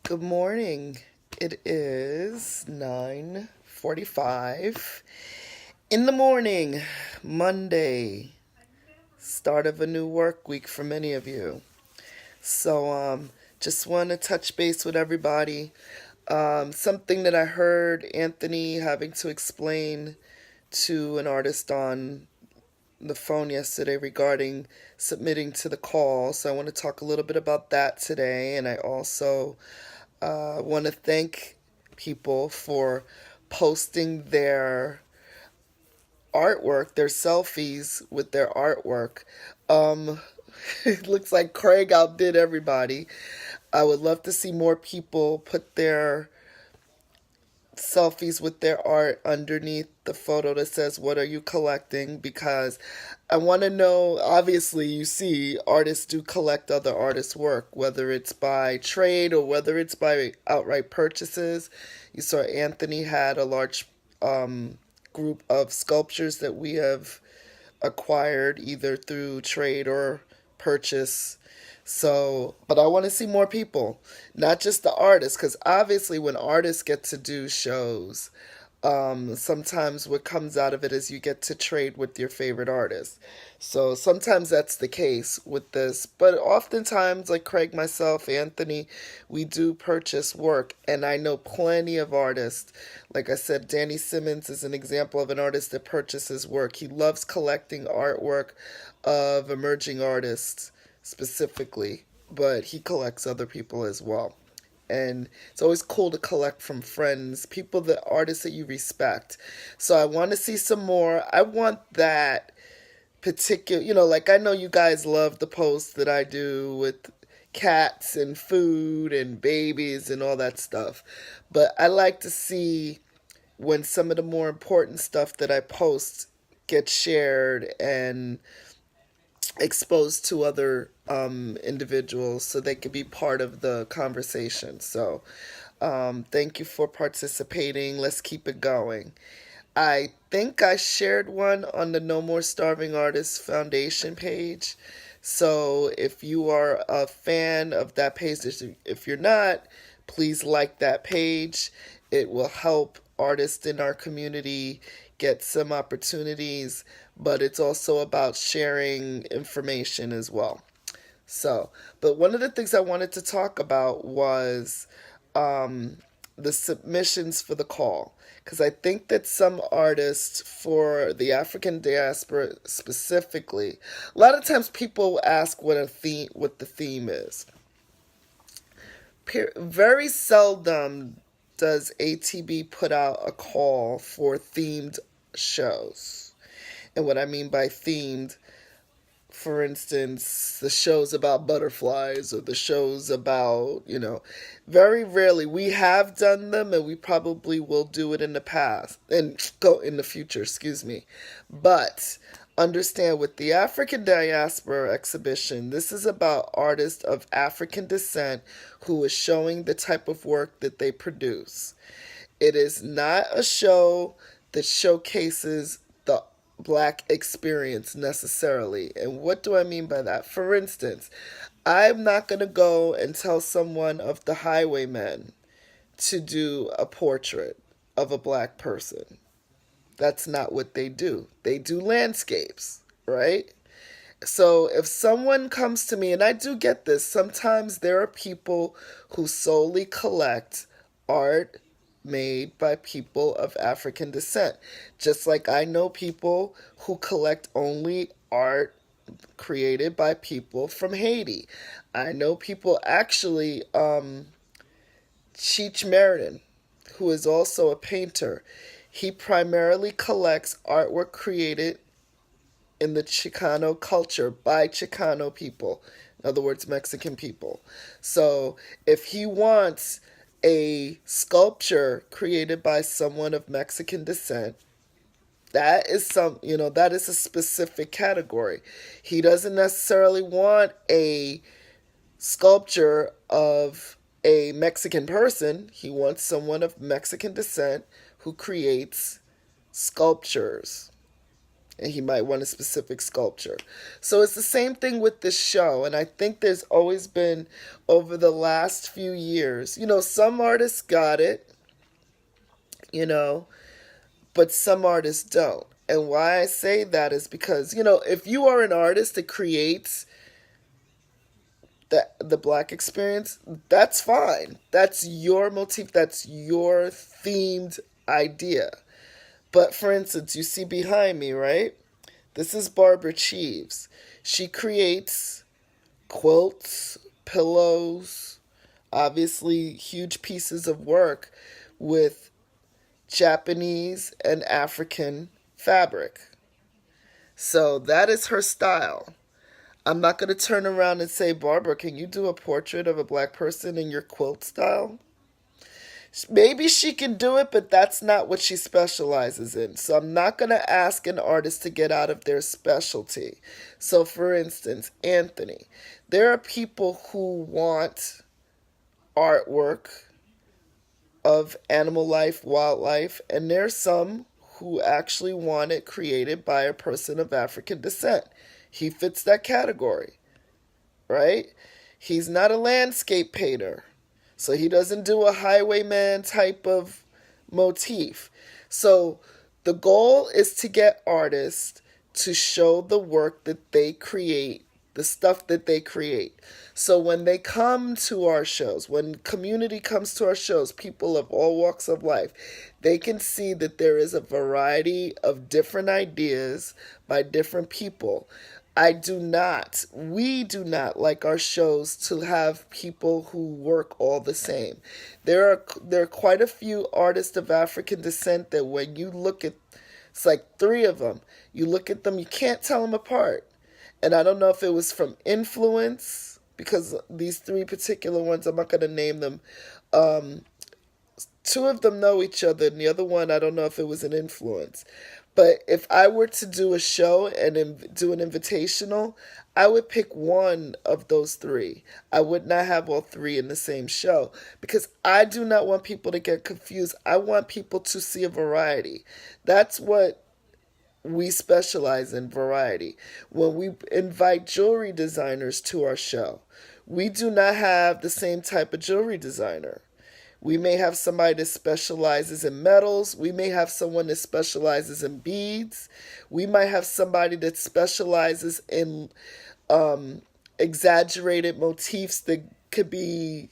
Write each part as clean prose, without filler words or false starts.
Good morning. It is 9:45 in the morning, Monday, start of a new work week for many of you. Just want to touch base with everybody. Something that I heard Anthony having to explain to an artist on the phone yesterday regarding submitting to the call. So I want to talk a little bit about that today, and I also want to thank people for posting their artwork, their selfies with their artwork. Um, it looks like Craig outdid everybody. I would love to see more people put their selfies with their art underneath the photo that says, "What are you collecting?" Because I want to know. Obviously, you see, artists do collect other artists' work, whether it's by trade or whether it's by outright purchases. You saw Anthony had a large group of sculptures that we have acquired either through trade or purchase. So, but I want to see more people, not just the artists, because obviously when artists get to do shows, sometimes what comes out of it is you get to trade with your favorite artist. So sometimes that's the case with this, but oftentimes, like Craig, myself, Anthony, we do purchase work, and I know plenty of artists. Like I said, Danny Simmons is an example of an artist that purchases work. He loves collecting artwork of emerging artists specifically, but he collects other people as well. And it's always cool to collect from friends, people, the artists that you respect. So I want to see some more. I want that particular, like I know you guys love the posts that I do with cats and food and babies and all that stuff. But I like to see when some of the more important stuff that I post gets shared and exposed to other individuals so they could be part of the conversation. So, thank you for participating. Let's keep it going. I think I shared one on the No More Starving Artists Foundation page. So, if you are a fan of that page, if you're not, please like that page. It will help artists in our community get some opportunities, but it's also about sharing information as well. So, but one of the things I wanted to talk about was um, the submissions for the call. Because I think that some artists, for the African diaspora specifically, a lot of times people ask what the theme is. Very seldom does ATB put out a call for themed shows. And what I mean by themed, for instance, the shows about butterflies or the shows about, very rarely. We have done them and we probably will do it in the past and go in the future, excuse me. But understand with the African Diaspora exhibition, this is about artists of African descent who is showing the type of work that they produce. It is not a show that showcases the Black experience necessarily. And what do I mean by that? For instance, I'm not going to go and tell someone of the Highwaymen to do a portrait of a Black person. That's not what they do. They do landscapes, right? So if someone comes to me, and I do get this, sometimes there are people who solely collect art made by people of African descent. Just like I know people who collect only art created by people from Haiti. I know people actually, Cheech Marin, who is also a painter. He primarily collects artwork created in the Chicano culture by Chicano people, in other words, Mexican people. So if he wants a sculpture created by someone of Mexican descent, that is a specific category. He doesn't necessarily want a sculpture of a Mexican person. He wants someone of Mexican descent who creates sculptures. and he might want a specific sculpture. So it's the same thing with this show. And I think there's always been, over the last few years, some artists got it, you know, but some artists don't. And why I say that is because, if you are an artist that creates the black experience, that's fine. That's your motif, that's your themed idea. But for instance, you see behind me, right? This is Barbara Cheeves. She creates quilts, pillows, obviously huge pieces of work with Japanese and African fabric. So that is her style. I'm not going to turn around and say, Barbara, can you do a portrait of a black person in your quilt style? Maybe she can do it, but that's not what she specializes in. So I'm not going to ask an artist to get out of their specialty. So for instance, Anthony, there are people who want artwork of animal life, wildlife, and there's some who actually want it created by a person of African descent. He fits that category, right? He's not a landscape painter, so he doesn't do a highwayman type of motif. So the goal is to get artists to show the work that they create, the stuff that they create. So when they come to our shows, when community comes to our shows, people of all walks of life, they can see that there is a variety of different ideas by different people. We do not like our shows to have people who work all the same. There are quite a few artists of African descent that when you look at, it's like 3 of them, you look at them, you can't tell them apart. And I don't know if it was from influence, because these 3 particular ones, I'm not going to name them. 2 of them know each other, and the other one, I don't know if it was an influence. But if I were to do a show and do an invitational, I would pick one of those 3. I would not have all 3 in the same show, because I do not want people to get confused. I want people to see a variety. That's what we specialize in, variety. When we invite jewelry designers to our show, we do not have the same type of jewelry designer. We may have somebody that specializes in metals. We may have someone that specializes in beads. We might have somebody that specializes in exaggerated motifs that could be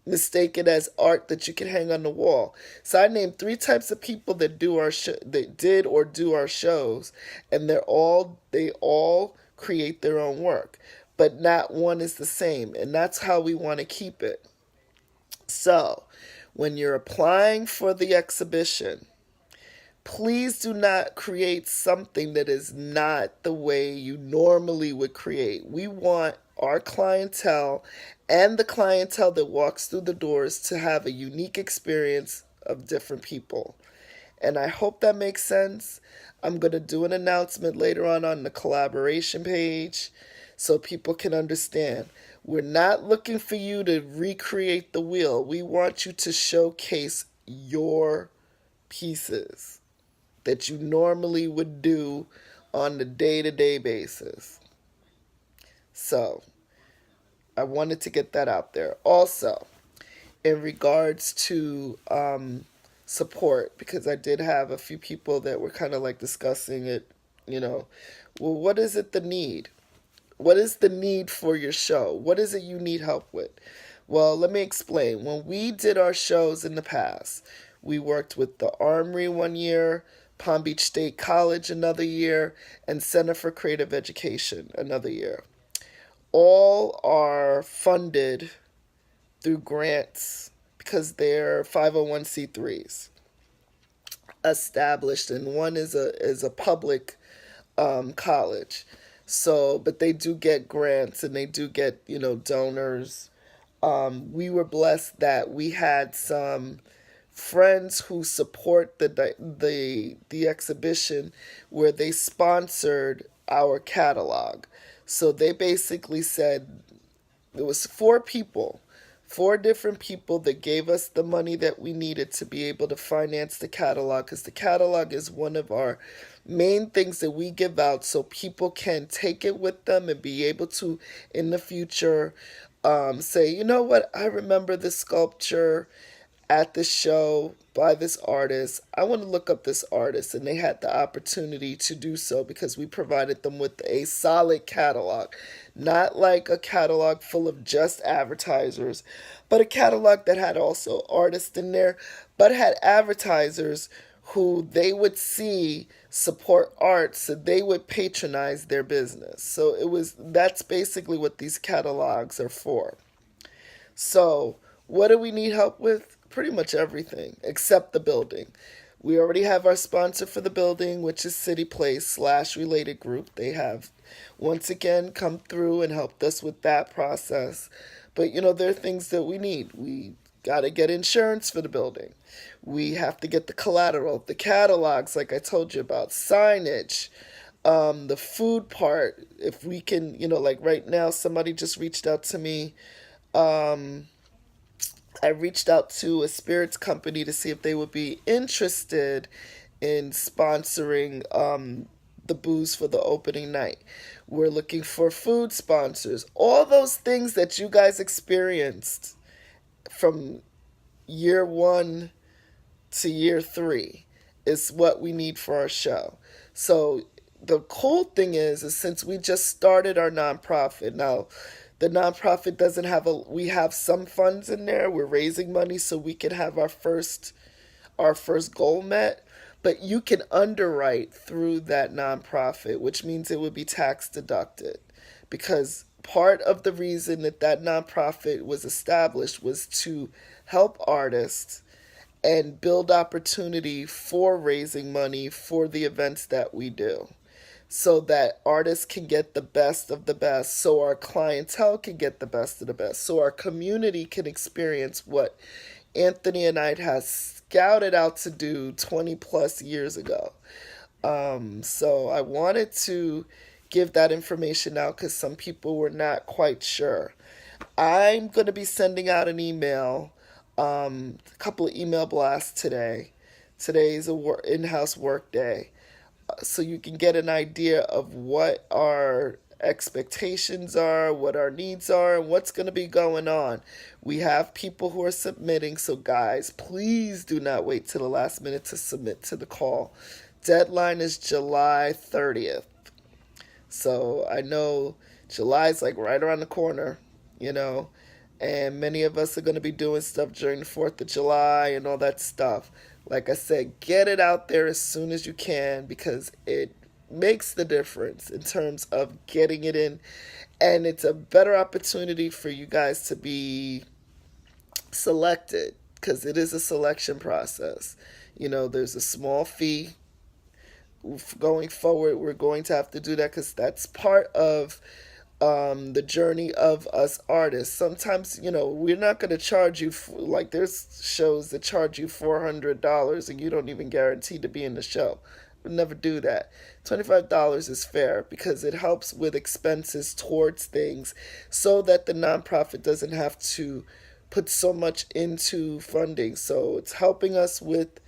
mistaken as art that you can hang on the wall. So I named 3 types of people that that did or do our shows, and they all create their own work, but not one is the same, and that's how we want to keep it. So when you're applying for the exhibition, please do not create something that is not the way you normally would create. We want our clientele and the clientele that walks through the doors to have a unique experience of different people. And I hope that makes sense. I'm going to do an announcement later on the collaboration page so people can understand. We're not looking for you to recreate the wheel. We want you to showcase your pieces that you normally would do on the day-to-day basis. So, I wanted to get that out there. Also, in regards to support, because I did have a few people that were kind of like discussing it, well, what is it the need? What is the need for your show? What is it you need help with? Well, let me explain. When we did our shows in the past, we worked with the Armory one year, Palm Beach State College another year, and Center for Creative Education another year. All are funded through grants because they're 501c3s established, and one is a public college. So, but they do get grants and they do get, donors. We were blessed that we had some friends who support the exhibition where they sponsored our catalog. So they basically said, it was 4 people 4 different people that gave us the money that we needed to be able to finance the catalog, because the catalog is one of our main things that we give out so people can take it with them and be able to, in the future, say, you know what, I remember this sculpture at the show by this artist. I want to look up this artist. And they had the opportunity to do so because we provided them with a solid catalog. Not like a catalog full of just advertisers, but a catalog that had also artists in there, but had advertisers who they would see support art, so they would patronize their business. So that's basically what these catalogs are for. So, what do we need help with? Pretty much everything except the building. We already have our sponsor for the building, which is City Place / Related Group. They have once again come through and helped us with that process. But there are things that we need. We got to get insurance for the building. We have to get the collateral, the catalogs, like I told you about, signage, the food part. If we can, like right now, somebody just reached out to me. I reached out to a spirits company to see if they would be interested in sponsoring the booze for the opening night. We're looking for food sponsors. All those things that you guys experienced from year 1 to year 3 is what we need for our show. So the cool thing is since we just started our nonprofit, now the nonprofit doesn't have we have some funds in there. We're raising money so we can have our first goal met. But you can underwrite through that nonprofit, which means it would be tax deducted. Because part of the reason that nonprofit was established was to help artists and build opportunity for raising money for the events that we do, so that artists can get the best of the best, so our clientele can get the best of the best, so our community can experience what Anthony and I has scouted out to do 20 plus years ago. So I wanted to give that information out because some people were not quite sure. I'm going to be sending out an email, a couple of email blasts today. Today is a in-house work day. So you can get an idea of what our expectations are, what our needs are, and what's going to be going on. We have people who are submitting, so guys, please do not wait till the last minute to submit to the call. Deadline is July 30th. So I know July's like right around the corner, and many of us are going to be doing stuff during the 4th of July and all that stuff. Like I said, get it out there as soon as you can because it makes the difference in terms of getting it in. And it's a better opportunity for you guys to be selected because it is a selection process. There's a small fee. Going forward, we're going to have to do that because that's part of the journey of us artists. Sometimes, we're not going to charge you, like there's shows that charge you $400 and you don't even guarantee to be in the show. We'll never do that. $25 is fair because it helps with expenses towards things so that the nonprofit doesn't have to put so much into funding. So it's helping us with,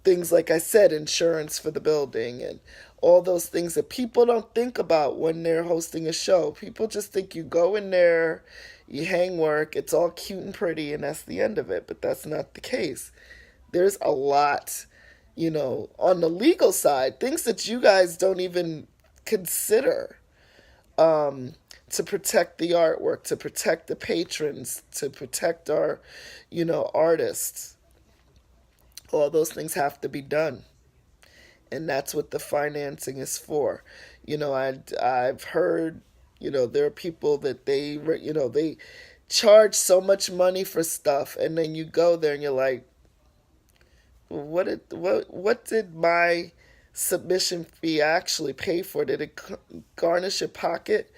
things like I said, insurance for the building and all those things that people don't think about when they're hosting a show. People just think you go in there, you hang work, it's all cute and pretty, and that's the end of it. But that's not the case. There's a lot, on the legal side, things that you guys don't even consider to protect the artwork, to protect the patrons, to protect our, artists. All those things have to be done. And that's what the financing is for. I've heard, there are people that they charge so much money for stuff, and then you go there and you're like, what did my submission fee actually pay for? Did it garnish your pocket?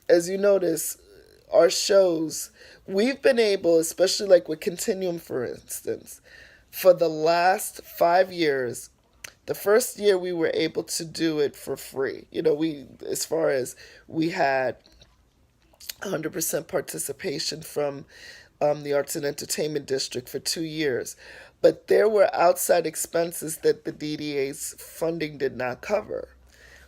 As you notice, our shows, we've been able, especially like with Continuum, for instance, for the last 5 years. The first year we were able to do it for free. We had 100% participation from the Arts and Entertainment District for 2 years. But there were outside expenses that the DDA's funding did not cover.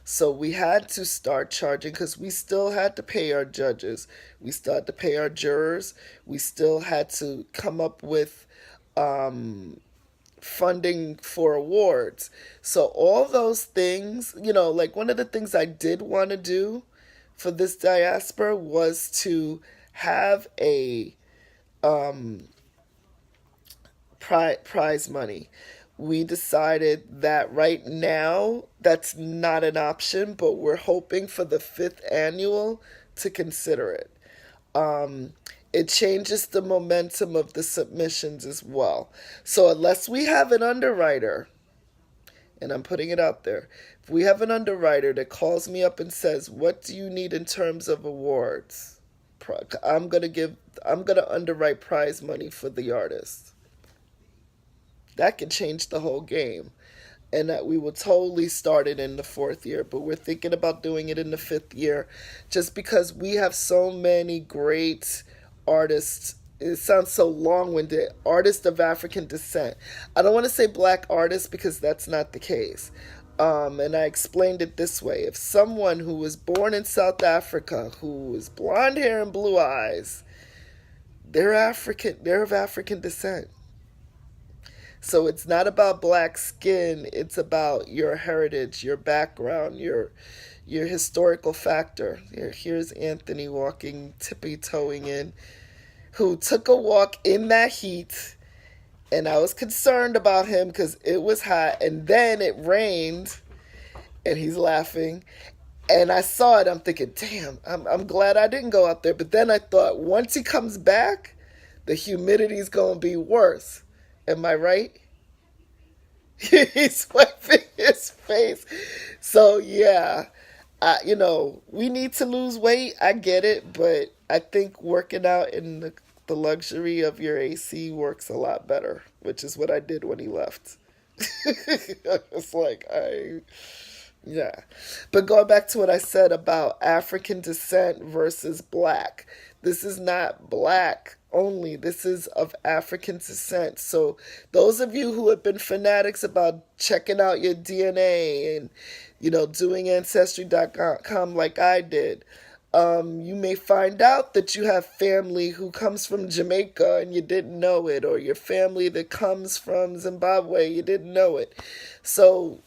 So we had to start charging because we still had to pay our judges. We still had to pay our jurors. We still had to come up with funding for awards. So all those things, like one of the things I did want to do for this diaspora was to have a prize money. We decided that right now that's not an option, but we're hoping for the fifth annual to consider it. It changes the momentum of the submissions as well. So unless we have an underwriter, and I'm putting it out there, if we have an underwriter that calls me up and says, "What do you need in terms of awards?" I'm gonna underwrite prize money for the artist. That can change the whole game. And that we will totally start it in the fourth year, but we're thinking about doing it in the fifth year just because we have so many great artists. It sounds so long-winded. Artists of African descent. I don't want to say black artists because that's not the case. And I explained it this way. If someone who was born in South Africa, who is blonde hair and blue eyes, they're African, they're of African descent. So it's not about black skin, it's about your heritage, your background, your historical factor. Here's Anthony walking, tippy-toeing in, who took a walk in that heat, and I was concerned about him because it was hot, and then it rained, and he's laughing. And I saw it, I'm thinking, damn, I'm glad I didn't go out there. But then I thought, once he comes back, the humidity's going to be worse. Am I right? He's wiping his face. So, yeah, we need to lose weight. I get it. But I think working out in the luxury of your AC works a lot better, which is what I did when he left. It's like, yeah. But going back to what I said about African descent versus black, this is not black only. This is of African descent. So those of you who have been fanatics about checking out your DNA and, doing Ancestry.com like I did, you may find out that you have family who comes from Jamaica and you didn't know it, or your family that comes from Zimbabwe, you didn't know it. So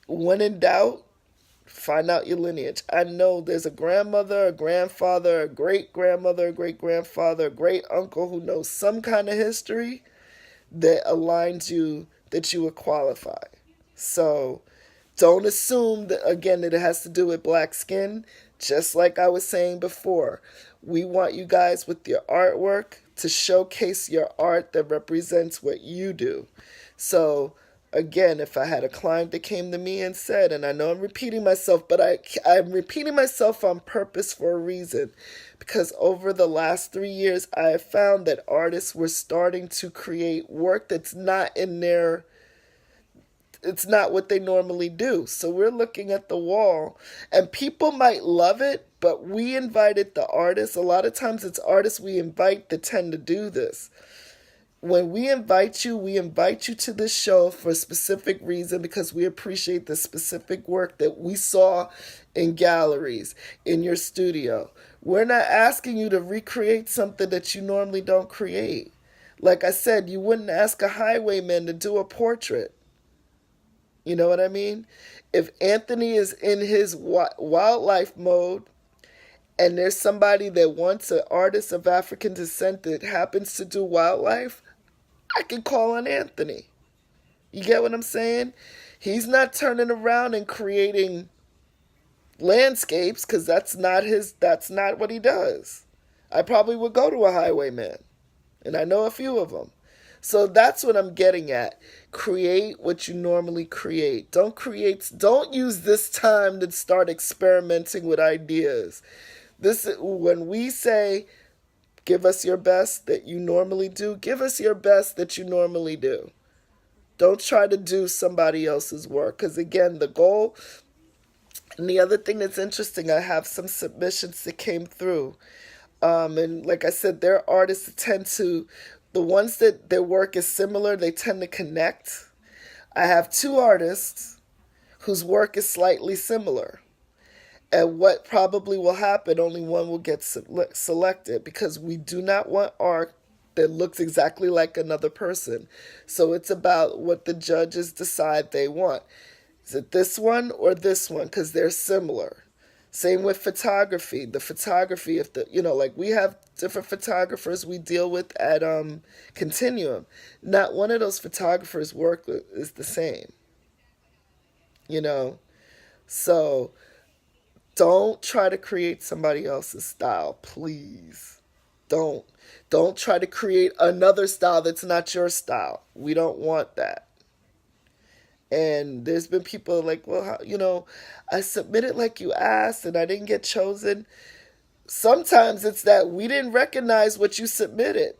when in doubt, find out your lineage. I know there's a grandmother, a grandfather, a great-grandmother, a great-grandfather, a great-uncle who knows some kind of history that aligns you, that you would qualify. So don't assume that, again, that it has to do with black skin. Just like I was saying before, we want you guys with your artwork to showcase your art that represents what you do. So again, if I had a client that came to me and said, and I know I'm repeating myself, but I'm repeating myself on purpose for a reason, because over the last 3 years, I have found that artists were starting to create work that's not in their, it's not what they normally do. So we're looking at the wall, and people might love it, but we invited the artists. A lot of times it's artists we invite that tend to do this. When we invite you to this show for a specific reason because we appreciate the specific work that we saw in galleries, in your studio. We're not asking you to recreate something that you normally don't create. Like I said, you wouldn't ask a highwayman to do a portrait. You know what I mean? If Anthony is in his wildlife mode and there's somebody that wants an artist of African descent that happens to do wildlife, I can call on Anthony. You get what I'm saying? He's not turning around and creating landscapes because that's not what he does. I probably would go to a highwayman, and I know a few of them. So that's what I'm getting at. Create what you normally create. Don't use this time to start experimenting with ideas. When we say give us your best that you normally do, give us your best that you normally do. Don't try to do somebody else's work. Because again, the goal And the other thing that's interesting, I have some submissions that came through. And like I said, there are artists that tend to, the ones that their work is similar, they tend to connect. I have two artists whose work is slightly similar. And what probably will happen, only one will get selected because we do not want art that looks exactly like another person. So it's about what the judges decide they want. Is it this one or this one? Because they're similar. Same with photography. The photography, if the like we have different photographers we deal with at Continuum. Not one of those photographers' work is the same. You know, so don't try to create somebody else's style, please. Don't. Don't try to create another style that's not your style. We don't want that. And there's been people like, well, I submitted like you asked and I didn't get chosen. Sometimes it's that we didn't recognize what you submitted.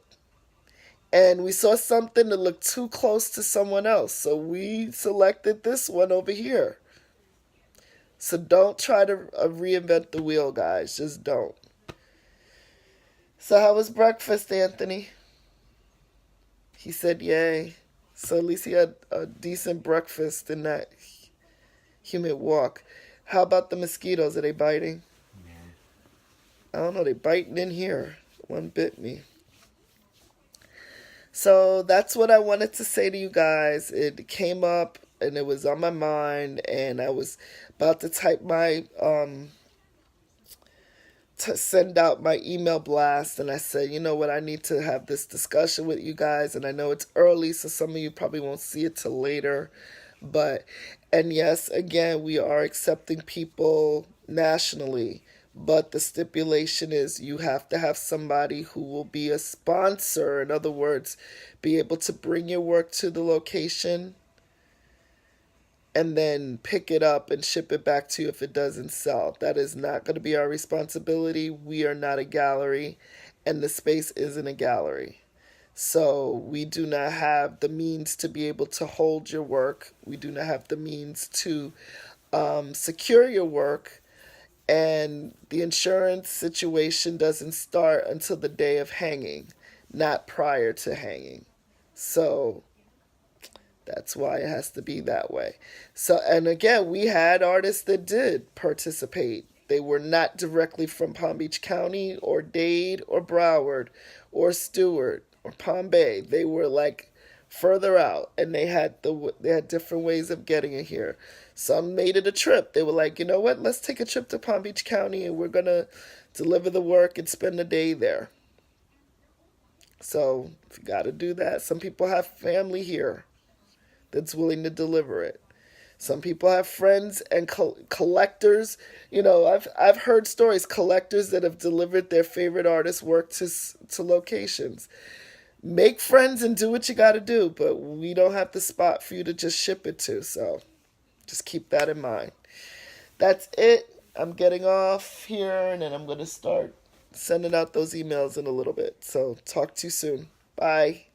And we saw something that looked too close to someone else. So we selected this one over here. So don't try to reinvent the wheel, guys. Just don't. So how was breakfast, Anthony? He said, yay. So at least he had a decent breakfast in that humid walk. How about the mosquitoes? Are they biting? I don't know. They biting in here. One bit me. So that's what I wanted to say to you guys. It came up and it was on my mind, and I was about to type my to send out my email blast, and I said, you know what, I need to have this discussion with you guys, and I know it's early, so some of you probably won't see it till later, and yes, again, we are accepting people nationally, but the stipulation is you have to have somebody who will be a sponsor, in other words, be able to bring your work to the location and then pick it up and ship it back to you if it doesn't sell. That is not going to be our responsibility. We are not a gallery, and the space isn't a gallery. So we do not have the means to be able to hold your work. We do not have the means to secure your work, and the insurance situation doesn't start until the day of hanging, not prior to hanging. So that's why it has to be that way. So, and again, we had artists that did participate. They were not directly from Palm Beach County or Dade or Broward or Stewart or Palm Bay. They were like further out, and they had different ways of getting it here. Some made it a trip. They were like, you know what? Let's take a trip to Palm Beach County, and we're gonna deliver the work and spend the day there. So if you got to do that, some people have family here that's willing to deliver it. Some people have friends and collectors. I've heard stories, collectors that have delivered their favorite artist's work to locations. Make friends and do what you got to do, but we don't have the spot for you to just ship it to. So just keep that in mind. That's it. I'm getting off here, and then I'm going to start sending out those emails in a little bit. So talk to you soon. Bye.